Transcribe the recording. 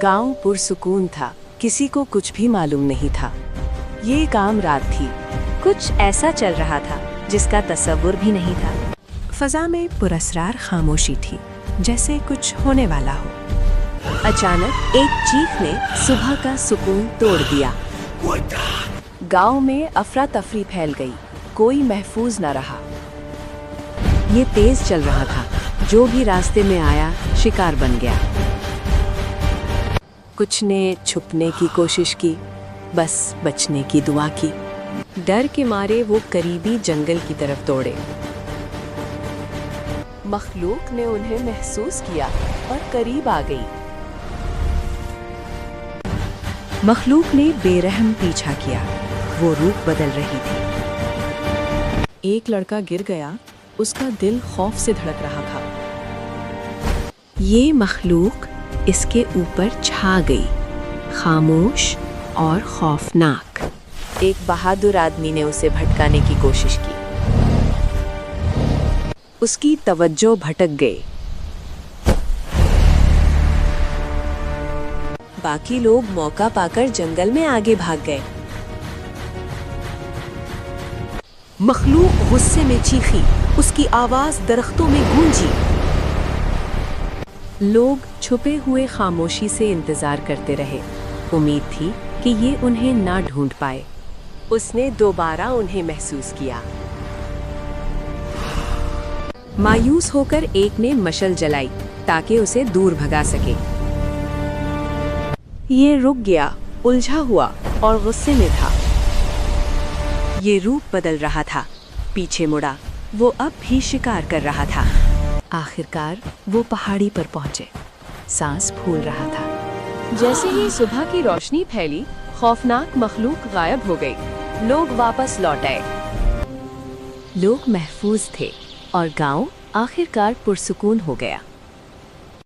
गांव पुरसुकून था, किसी को कुछ भी मालूम नहीं था। ये काम रात थी। कुछ ऐसा चल रहा था जिसका तसव्वुर भी नहीं था। फजा में पुरस्रार खामोशी थी, जैसे कुछ होने वाला हो। अचानक एक चीख ने सुबह का सुकून तोड़ दिया। गांव में अफरा तफरी फैल गई, कोई महफूज न रहा। ये तेज चल रहा था, जो भी रास्ते में आया शिकार बन गया। कुछ ने छुपने की कोशिश की, बस बचने की दुआ की। डर के मारे वो करीबी जंगल की तरफ दौड़े। मखलूक ने उन्हें महसूस किया और करीब आ गई। मखलूक ने बेरहम पीछा किया, वो रूप बदल रही थी। एक लड़का गिर गया, उसका दिल खौफ से धड़क रहा था। ये मखलूक इसके ऊपर छा गई, खामोश और खौफनाक। एक बहादुर आदमी ने उसे भटकाने की कोशिश की। उसकी तवज्जो भटक गई। बाकी लोग मौका पाकर जंगल में आगे भाग गए। मखलूक गुस्से में चीखी, उसकी आवाज दरख्तों में गूंजी। लोग छुपे हुए खामोशी से इंतजार करते रहे। उम्मीद थी कि ये उन्हें ना ढूंढ पाए। उसने दोबारा उन्हें महसूस किया। मायूस होकर एक ने मशल जलाई ताकि उसे दूर भगा सके। ये रुक गया, उलझा हुआ और गुस्से में था। ये रूप बदल रहा था, पीछे मुड़ा, वो अब भी शिकार कर रहा था। आखिरकार वो पहाड़ी पर पहुंचे। सांस फूल रहा था। जैसे ही सुबह की रोशनी फैली, खौफनाक मखलूक गायब हो गई। लोग वापस लौट आए। लोग महफूज थे और गांव आखिरकार पुरसुकून हो गया।